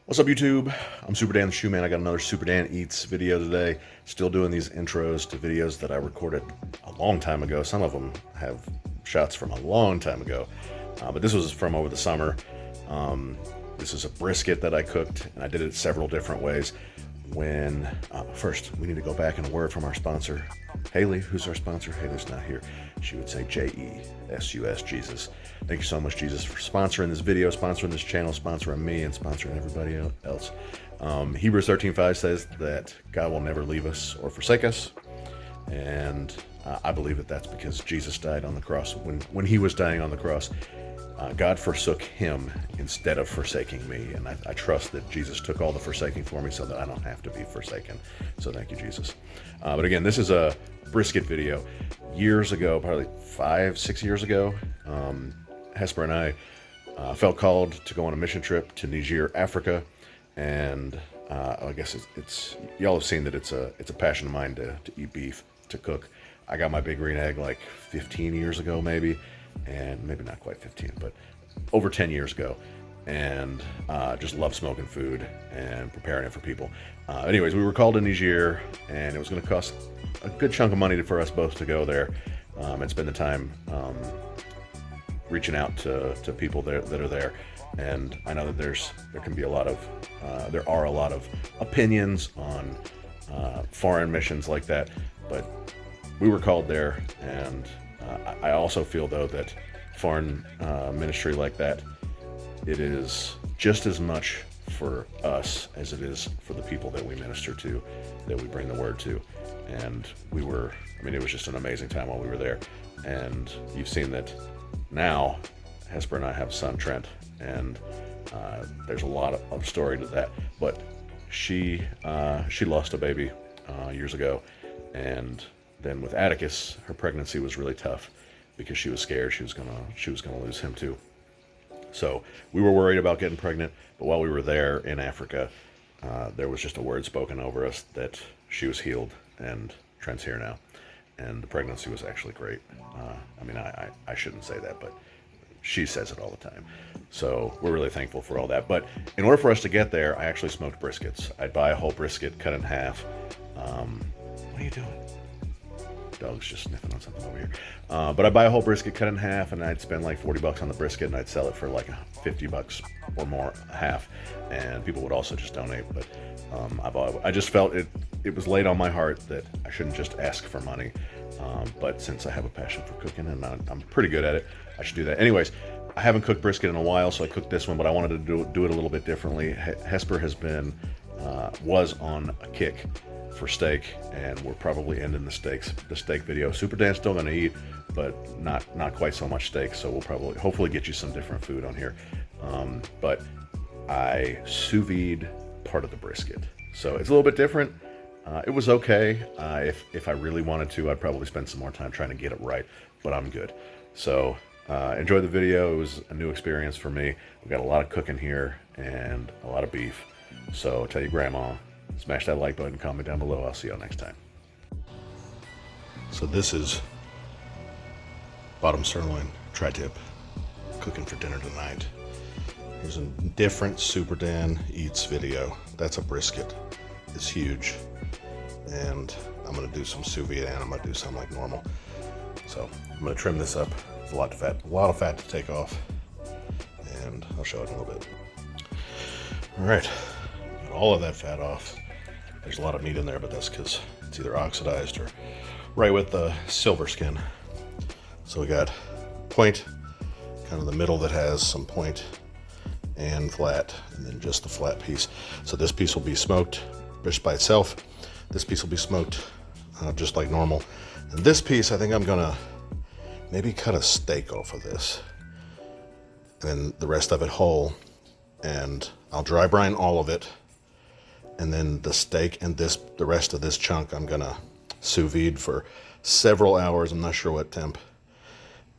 What's up, YouTube? I'm Super Dan the Shoe Man. I got another Super Dan Eats video today. Still doing these intros to videos that I recorded a long time ago. Some of them have shots from a long time ago, but this was from over the summer. This is a brisket that I cooked, and I did it several different ways. First, we need to go back and a word from our sponsor, Haley. Who's our sponsor? Haley's not here. She would say JESUS, Jesus. Thank you so much, Jesus, for sponsoring this video, sponsoring this channel, sponsoring me, and sponsoring everybody else. Hebrews 13:5 says that God will never leave us or forsake us, and I believe that that's because Jesus died on the cross. When he was dying on the cross, God forsook him instead of forsaking me, and I trust that Jesus took all the forsaking for me so that I don't have to be forsaken. So thank you, Jesus. But again, this is a brisket video. Years ago, probably 5-6 years ago, Hesper and I felt called to go on a mission trip to Niger, Africa, and I guess it's y'all have seen that it's a passion of mine to eat beef, to cook. I got my big green egg like 15 years ago, maybe, and maybe not quite 15, but over 10 years ago, and just love smoking food and preparing it for people. Anyways, we were called to Niger, and it was going to cost a good chunk of money for us both to go there and spend the time reaching out to people that are there. And I know that there are a lot of opinions on foreign missions like that, but we were called there, and I also feel, though, that foreign ministry like that, it is just as much for us as it is for the people that we minister to, that we bring the word to. And it was just an amazing time while we were there. And you've seen that now. Hesper and I have a son, Trent, and there's a lot of story to that. But she lost a baby years ago, and then with Atticus, her pregnancy was really tough because she was scared she was gonna lose him too. So we were worried about getting pregnant, but while we were there in Africa, there was just a word spoken over us that she was healed, and Trent's here now, and the pregnancy was actually great. I shouldn't say that, but she says it all the time. So we're really thankful for all that. But in order for us to get there, I actually smoked briskets. I'd buy a whole brisket, cut in half. What are you doing? Dog's just sniffing on something over here. But I'd buy a whole brisket, cut in half, and I'd spend like $40 on the brisket, and I'd sell it for like $50 or more a half. And people would also just donate. But I just felt it was laid on my heart that I shouldn't just ask for money. But since I have a passion for cooking and I'm pretty good at it, I should do that. Anyways, I haven't cooked brisket in a while, so I cooked this one, but I wanted to do it a little bit differently. Hesper was on a kick for steak, and we're probably ending the steak video. Super Dan's still gonna eat, but not quite so much steak, so we'll hopefully get you some different food on here. But I sous vide part of the brisket, so it's a little bit different. It was okay. If I really wanted to, I'd probably spend some more time trying to get it right, but I'm good. So enjoy the video. It was a new experience for me. We got a lot of cooking here and a lot of beef. So tell your grandma, smash that like button, comment down below. I'll see y'all next time. So this is bottom sirloin tri-tip, cooking for dinner tonight. Here's a different Super Dan Eats video. That's a brisket. It's huge. And I'm gonna do some sous vide, and I'm gonna do some like normal. So I'm gonna trim this up. It's a lot of fat to take off, and I'll show it in a little bit. All right, got all of that fat off. There's a lot of meat in there, but that's because it's either oxidized or right with the silver skin. So we got point, kind of the middle that has some point, and flat, and then just the flat piece. So this piece will be smoked just by itself. This piece will be smoked just like normal. And this piece, I think I'm gonna maybe cut a steak off of this, and then the rest of it whole. And I'll dry brine all of it. And then the steak and the rest of this chunk, I'm gonna sous vide for several hours. I'm not sure what temp.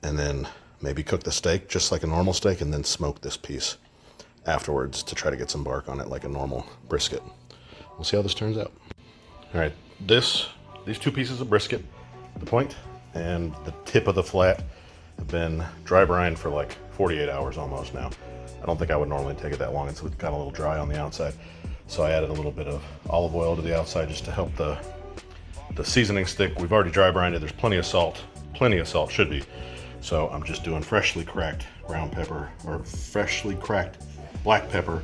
And then maybe cook the steak just like a normal steak, and then smoke this piece afterwards to try to get some bark on it like a normal brisket. We'll see how this turns out. All right, these two pieces of brisket, the point and the tip of the flat, have been dry brined for like 48 hours almost now. I don't think I would normally take it that long, and so it got a little dry on the outside. So I added a little bit of olive oil to the outside just to help the seasoning stick. We've already dry brined it. There's plenty of salt should be. So I'm just doing freshly cracked ground pepper, or freshly cracked black pepper,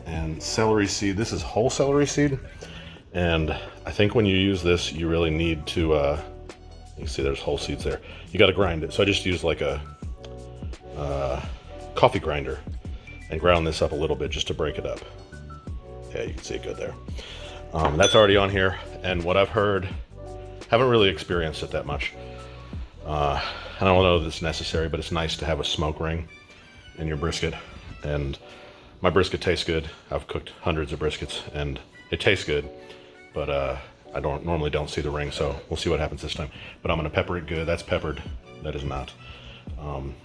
and celery seed. This is whole celery seed, and I think when you use this, you really need to, you can see there's whole seeds there. You got to grind it. So I just used like a coffee grinder and ground this up a little bit just to break it up. Yeah, you can see it good there. That's already on here, and what I've heard, haven't really experienced it that much. I don't know if it's necessary, but it's nice to have a smoke ring in your brisket, and my brisket tastes good. I've cooked hundreds of briskets, and it tastes good, but I normally don't see the ring, so we'll see what happens this time. But I'm gonna pepper it good. That's peppered. That is not.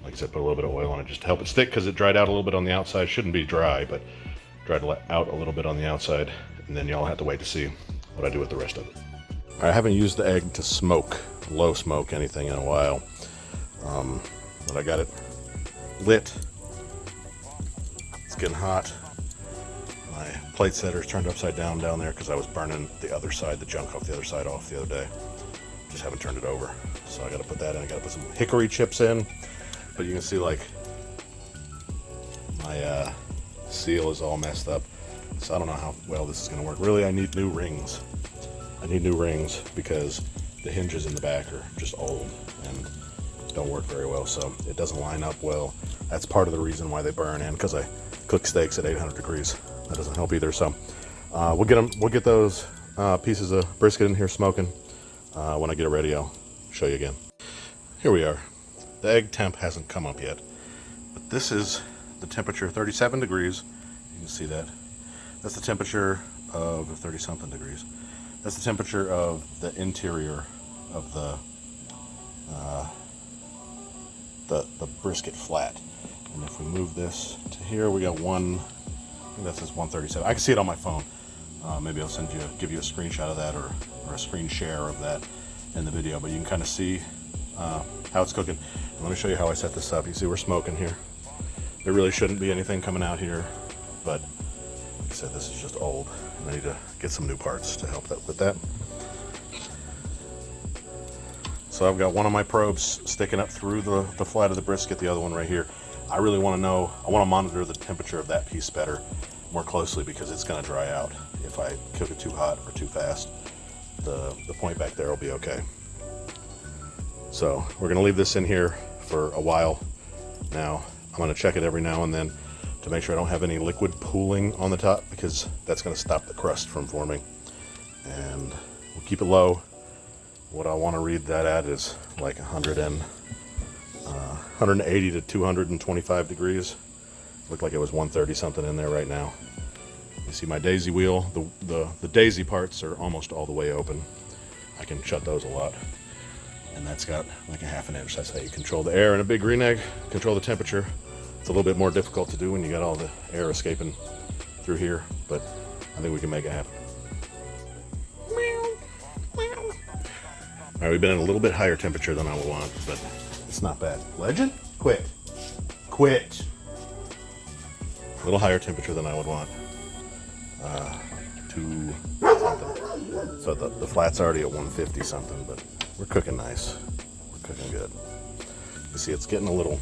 Like I said, put a little bit of oil on it just to help it stick, because it dried out a little bit on the outside. Shouldn't be dry, but dried out a little bit on the outside, and then y'all have to wait to see what I do with the rest of it. I haven't used the egg to smoke, low smoke anything in a while, but I got it lit. It's getting hot. My plate setter's turned upside down there because I was burning the other side, the junk off the other side off the other day. Just haven't turned it over. So I gotta put that in. I gotta put some hickory chips in. But you can see like my seal is all messed up. So I don't know how well this is gonna work. Really, I need new rings. I need new rings because the hinges in the back are just old and don't work very well. So it doesn't line up well. That's part of the reason why they burn in, because I cook steaks at 800 degrees. That doesn't help either. So we'll get those pieces of brisket in here smoking. When I get it ready, I'll show you again. Here we are. The egg temp hasn't come up yet, but this is the temperature, 37 degrees. You can see that. That's the temperature of 30-something degrees. That's the temperature of the interior of the brisket flat. And if we move this to here, we got I think that says 137. I can see it on my phone. Maybe I'll give you a screenshot of that, or a screen share of that in the video, but you can kind of see how it's cooking. And let me show you how I set this up. You see we're smoking here. There really shouldn't be anything coming out here, but like I said, this is just old, and I need to get some new parts to help with that. So I've got one of my probes sticking up through the flat of the brisket, the other one right here. I really want to monitor the temperature of that piece more closely, because it's going to dry out if I cook it too hot or too fast. The point back there will be okay. So we're going to leave this in here for a while now. I'm going to check it every now and then to make sure I don't have any liquid pooling on the top, because that's going to stop the crust from forming. And we'll keep it low. What I want to read that at is like 180 to 225 degrees. Looked like it was 130 something in there right now. You see my daisy wheel, the daisy parts are almost all the way open. I can shut those a lot. And that's got like a ½ inch. That's how you control the air in a big green egg, control the temperature. It's a little bit more difficult to do when you got all the air escaping through here, but I think we can make it happen. All right, we've been at a little bit higher temperature than I would want, but it's not bad. Legend? Quit. Quit. A little higher temperature than I would want. 2 something. So the flat's already at 150 something, but we're cooking nice. We're cooking good. You see, it's getting a little,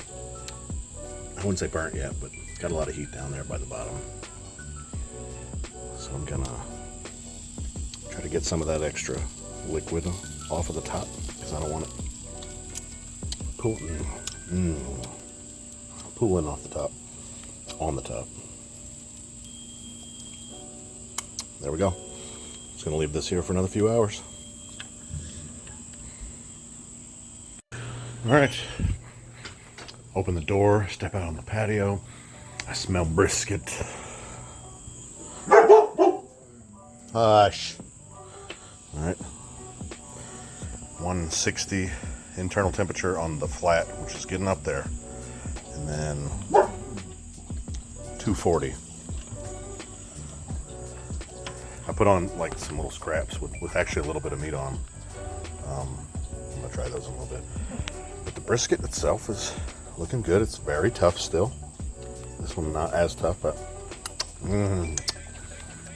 I wouldn't say burnt yet, but it's got a lot of heat down there by the bottom. So I'm gonna try to get some of that extra liquid off of the top, because I don't want it pooling off the top, on the top. There we go. Just gonna leave this here for another few hours. All right, open the door, step out on the patio. I smell brisket. Hush. All right, 160 internal temperature on the flat, which is getting up there, and then 240. I put on like some little scraps with actually a little bit of meat on them. I'm gonna try those in a little bit. But the brisket itself is looking good. It's very tough still. This one not as tough, but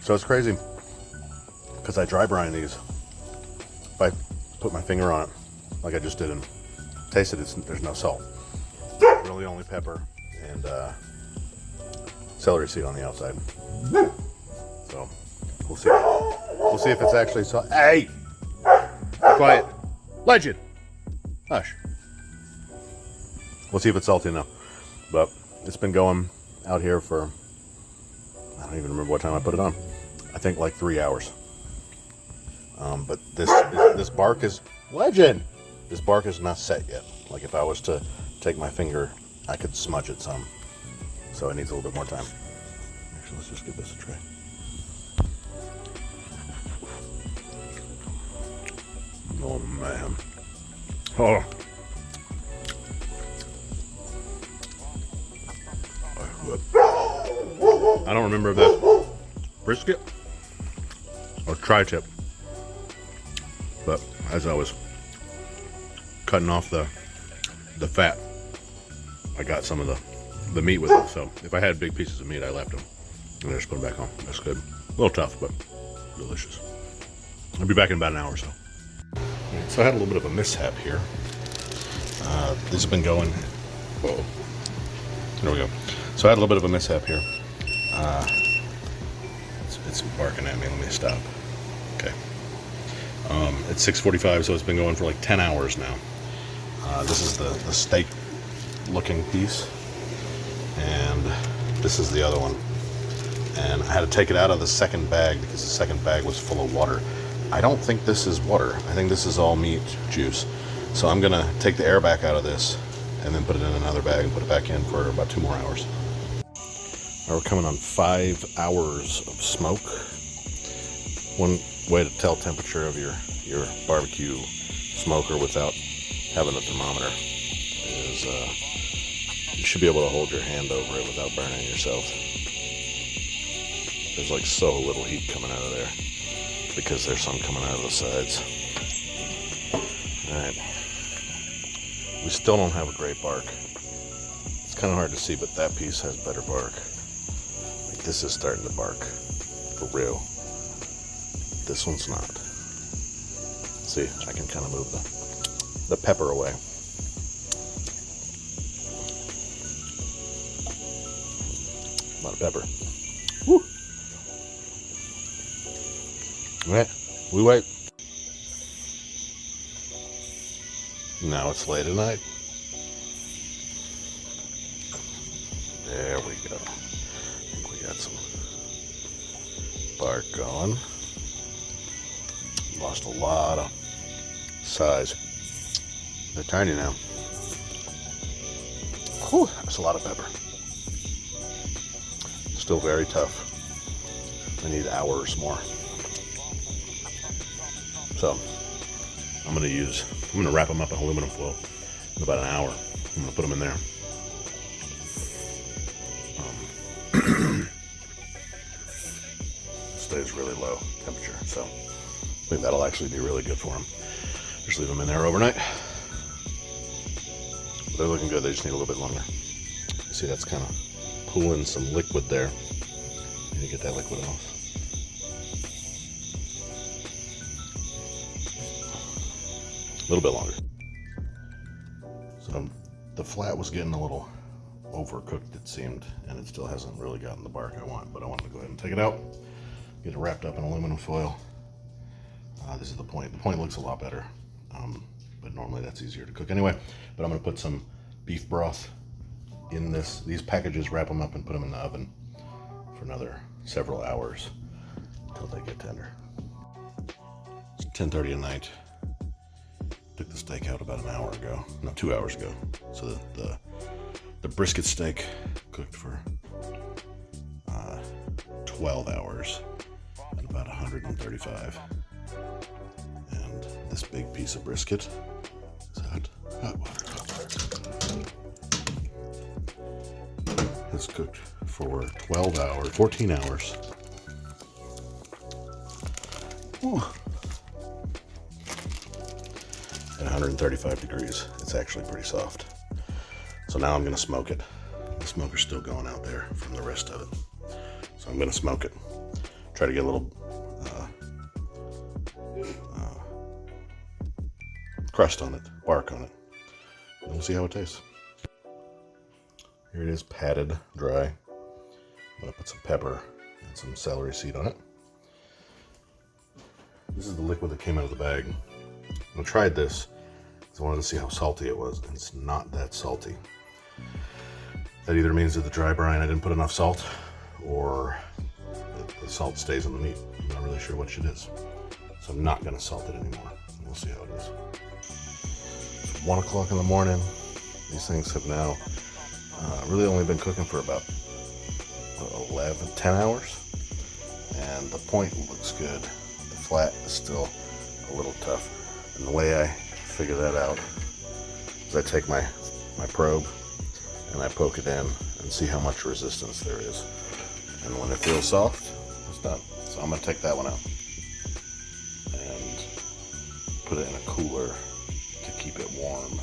so it's crazy because I dry brine these. If I put my finger on it, like I just did, and taste it, there's no salt. Really only pepper and celery seed on the outside. So we'll see. We'll see if it's actually salt. Hey, quiet, legend. Hush. We'll see if it's salty enough. But it's been going out here for, I don't even remember what time I put it on. I think like 3 hours. But this bark is legend. This bark is not set yet. Like if I was to take my finger, I could smudge it some. So it needs a little bit more time. Actually, let's just give this a try. Oh man. Oh. I don't remember if that's brisket or tri-tip, but as I was cutting off the fat, I got some of the meat with it. So if I had big pieces of meat, I left them and I just put them back on. That's good. A little tough, but delicious. I'll be back in about an hour or so. Right, so I had a little bit of a mishap here. This has been going. Whoa. There we go. So I had a little bit of a mishap here. It's barking at me. Let me stop. Okay. It's 6:45, so it's been going for like 10 hours now. This is the steak looking piece, and this is the other one. And I had to take it out of the second bag because the second bag was full of water. I don't think this is water. I think this is all meat juice. So I'm gonna take the air back out of this and then put it in another bag and put it back in for about 2 more hours. Now we're coming on 5 hours of smoke. One way to tell temperature of your barbecue smoker without having a thermometer is you should be able to hold your hand over it without burning yourself. There's like so little heat coming out of there because there's some coming out of the sides. Alright. We still don't have a great bark. It's kind of hard to see, but that piece has better bark. Like this is starting to bark for real. This one's not. See, I can kind of move the pepper away. A lot of pepper. Woo! Alright, we wait. Now it's late at night. There we go. I think we got some bark going. Lost a lot of size. They're tiny now. Whew, that's a lot of pepper. Still very tough. I need hours more. So I'm gonna wrap them up in aluminum foil in about an hour. I'm gonna put them in there. Stays really low temperature, so I think that'll actually be really good for them. Just leave them in there overnight. They're looking good. They just need a little bit longer. You see, that's kind of pulling some liquid there. Need to get that liquid off. A little bit longer. So the flat was getting a little overcooked, it seemed, and it still hasn't really gotten the bark I want, but I wanted to go ahead and take it out, get it wrapped up in aluminum foil. This is the point. The point looks a lot better, but normally that's easier to cook anyway. But I'm going to put some beef broth in these packages, wrap them up, and put them in the oven for another several hours until they get tender. It's 10:30 at night. Took the steak out about an hour ago, no, 2 hours ago. So the brisket steak cooked for 12 hours at about 135. And this big piece of brisket is hot water. It's cooked for 12 hours, 14 hours. Ooh. At 135 degrees. It's actually pretty soft. So now I'm going to smoke it. The smoker's still going out there from the rest of it. So I'm gonna smoke it. Try to get a little crust on it, bark on it. And we'll see how it tastes. Here it is, patted dry. I'm gonna put some pepper and some celery seed on it. This is the liquid that came out of the bag. I tried this because I wanted to see how salty it was, and it's not that salty. That either means that the dry brine I didn't put enough salt, or the salt stays in the meat. I'm not really sure which it is. So I'm not gonna salt it anymore. We'll see how it is. It's 1 o'clock in the morning. These things have now really only been cooking for about 10 hours. And the point looks good. The flat is still a little tough. And the way I figure that out is I take my probe and I poke it in and see how much resistance there is. And when it feels soft, it's done. So I'm gonna take that one out and put it in a cooler to keep it warm,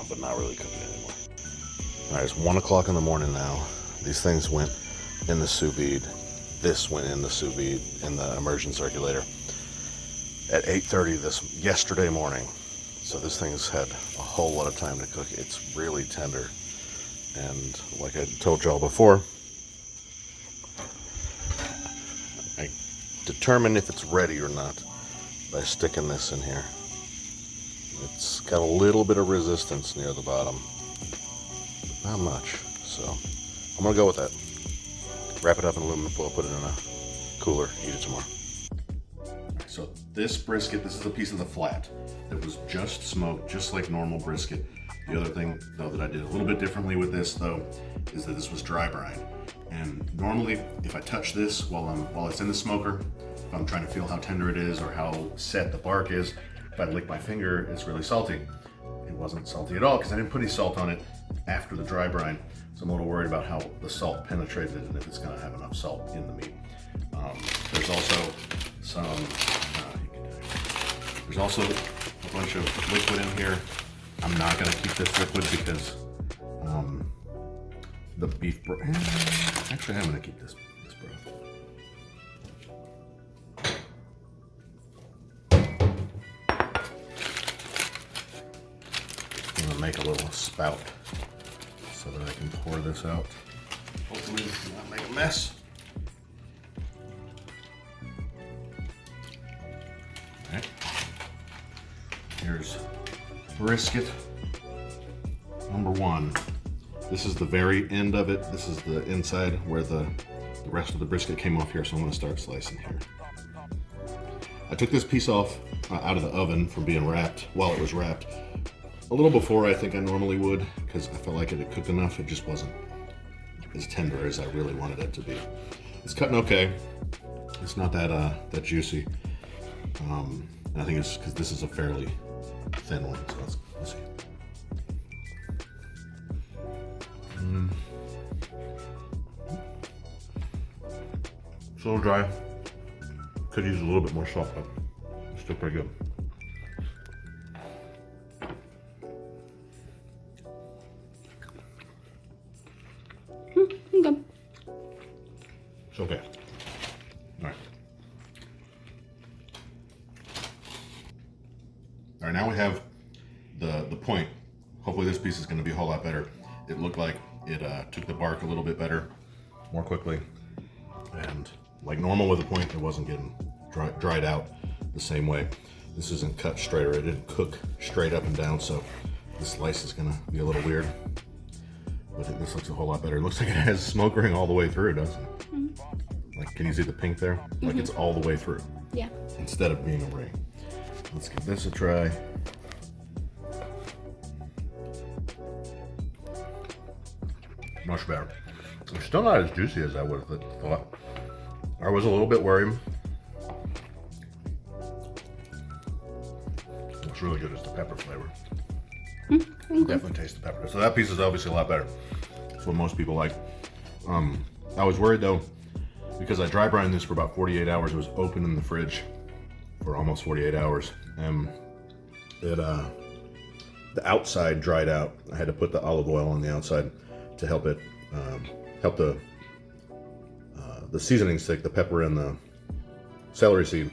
but not really cook it anymore. All right, it's 1 o'clock in the morning now. These things went in the sous vide. This went in the sous vide in the immersion circulator at 8:30 yesterday morning. So this thing's had a whole lot of time to cook. It's really tender. And like I told y'all before, I determine if it's ready or not by sticking this in here. It's got a little bit of resistance near the bottom. Not much. So I'm gonna go with that. Wrap it up in aluminum foil, put it in a cooler, eat it tomorrow. So this brisket, this is a piece of the flat that was just smoked, just like normal brisket. The other thing, though, that I did a little bit differently with this, though, is that this was dry brine. And normally, if I touch this while it's in the smoker, if I'm trying to feel how tender it is or how set the bark is, if I lick my finger, it's really salty. It wasn't salty at all because I didn't put any salt on it after the dry brine. So I'm a little worried about how the salt penetrated and if it's going to have enough salt in the meat. There's also there's also a bunch of liquid in here. I'm not going to keep this liquid because the beef broth. Actually, I'm going to keep this broth. I'm going to make a little spout so that I can pour this out. Hopefully, not make a mess. All right. Here's brisket number 1. This is the very end of it. This is the inside where the rest of the brisket came off here, so I'm going to start slicing here. I took this piece off out of the oven from being wrapped while it was wrapped a little before I think I normally would, because I felt like it had cooked enough. It just wasn't as tender as I really wanted it to be. It's cutting okay. It's not that juicy. And I think it's because this is a fairly thin one, so let's see. It's a little dry. Could use a little bit more salt, but it's still pretty good. Okay. It's okay. All right. All right, now we have the point. Hopefully this piece is going to be a whole lot better. It looked like it took the bark a little bit better, more quickly. And like normal with a point, it wasn't getting dried out the same way. This isn't cut straight, or it didn't cook straight up and down, so this slice is going to be a little weird. But this looks a whole lot better. It looks like it has smoke ring all the way through, doesn't it? Mm-hmm. Like, can you see the pink there? Mm-hmm. Like it's all the way through. Yeah. Instead of being a ring. Let's give this a try. Much better. It's still not as juicy as I would have thought. I was a little bit worried. What's really good is the pepper flavor. Mm-hmm. Definitely taste the pepper. So that piece is obviously a lot better. That's what most people like. I was worried though, because I dry brined this for about 48 hours. It was open in the fridge for almost 48 hours. And the outside dried out. I had to put the olive oil on the outside to help it help the seasoning stick, the pepper and the celery seed,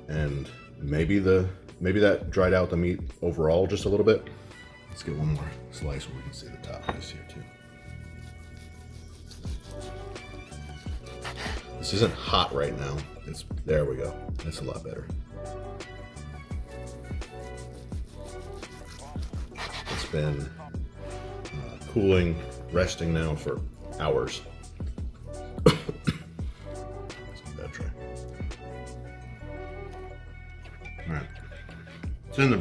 and maybe that dried out the meat overall just a little bit. Let's get one more slice where we can see the top of this here too. This isn't hot right now. There we go. That's a lot better. It's been cooling, resting now for hours. Let's give that a try. All right. It's in the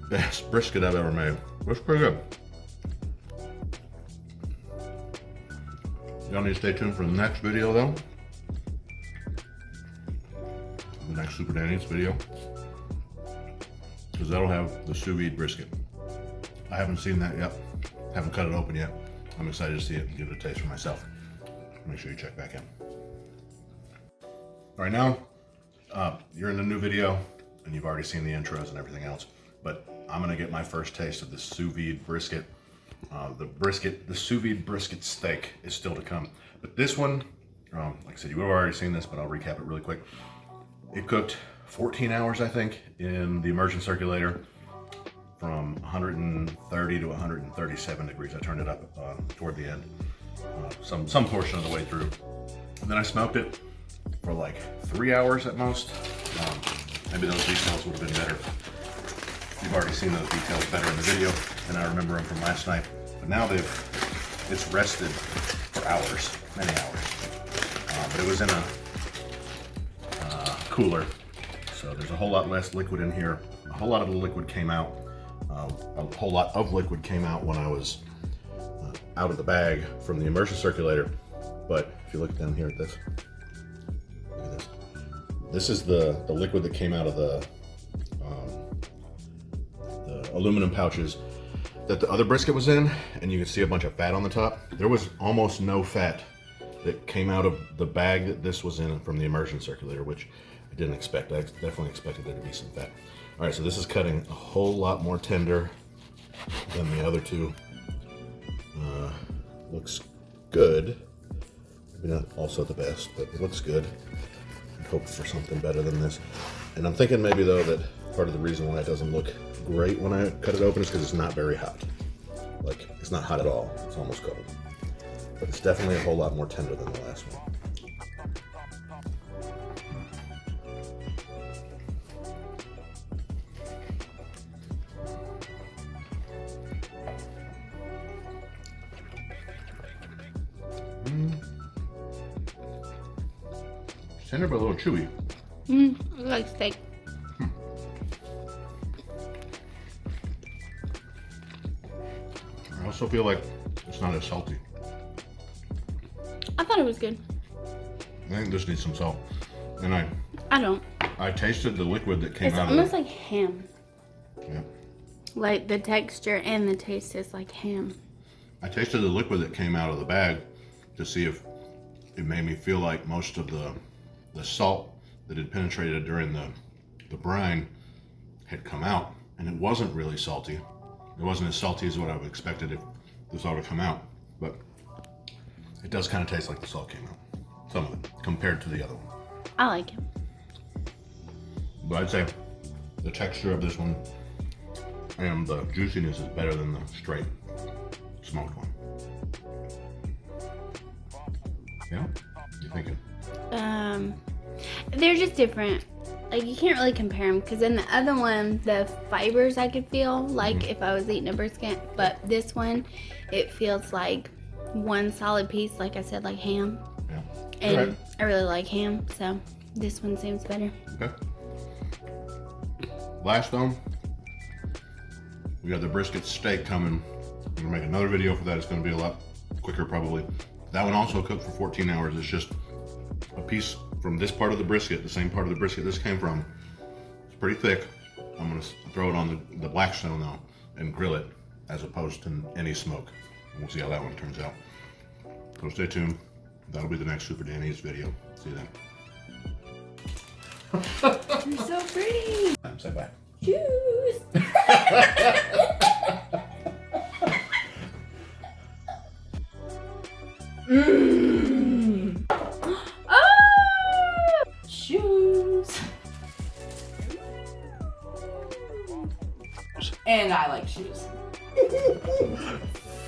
best brisket I've ever made. Looks pretty good. Y'all need to stay tuned for the next video though. The next Super Danny's video. Because that'll have the sous vide brisket. I haven't seen that yet. Haven't cut it open yet. I'm excited to see it and give it a taste for myself. Make sure you check back in. All right, now you're in the new video and you've already seen the intros and everything else, but I'm gonna get my first taste of the sous vide brisket. The sous vide brisket steak is still to come. But this one, like I said, you have already seen this, but I'll recap it really quick. It cooked 14 hours, I think, in the immersion circulator from 130 to 137 degrees. I turned it up toward the end, some portion of the way through. And then I smoked it for like 3 hours at most. Maybe those details would have been better. You've already seen those details better in the video, and I remember them from last night. But now it's rested for hours, many hours. But it was in a cooler, so there's a whole lot less liquid in here. A whole lot of the liquid came out. A whole lot of liquid came out when I was out of the bag from the immersion circulator. But if you look down here at this, look at this. This is the liquid that came out of the aluminum pouches that the other brisket was in, and you can see a bunch of fat on the top. There was almost no fat that came out of the bag that this was in from the immersion circulator, which I didn't expect. I definitely expected there to be some fat. All right, so this is cutting a whole lot more tender than the other two. Looks good. Maybe not also the best, but it looks good. I'd hope for something better than this. And I'm thinking maybe though that part of the reason why it doesn't look great when I cut it open is because it's not very hot. Like, it's not hot at all. It's almost cold. But it's definitely a whole lot more tender than the last one. Tender but a little chewy. I like steak. I also feel like it's not as salty. I thought it was good. I think this needs some salt. And I don't. I tasted the liquid that came It's out of it. almost like ham. Yeah. Like the texture and the taste is like ham. I tasted the liquid that came out of the bag to see if it made me feel like most of the salt that had penetrated during the brine had come out, and it wasn't really salty. It wasn't as salty as what I would have expected if the salt had come out, but it does kind of taste like the salt came out, some of it, compared to the other one. I like it. But I'd say the texture of this one and the juiciness is better than the straight smoked one. Yeah? You thinking? They're just different. Like, you can't really compare them because in the other one, the fibers I could feel like if I was eating a brisket, but this one, it feels like one solid piece, like I said, like ham. Yeah. And Alright. I really like ham, so this one seems better. Okay. Last though, we got the brisket steak coming. I'm gonna make another video for that. It's gonna be a lot quicker probably. That one also cooked for 14 hours. It's just a piece from this part of the brisket, the same part of the brisket this came from. It's pretty thick. I'm gonna throw it on the Blackstone though and grill it as opposed to any smoke. And we'll see how that one turns out. So stay tuned. That'll be the next Super Danny's video. See you then. You're so pretty. Say bye. Juice. Oh! Shoes. And I like shoes.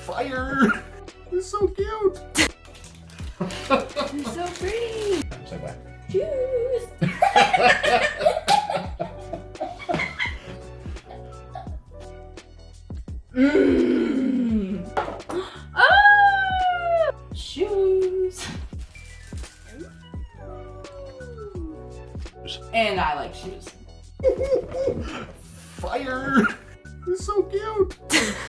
Fire! It's so cute. You're so pretty. Say bye. Shoes. Oh! Shoes. And I like shoes. Fire! It's so cute.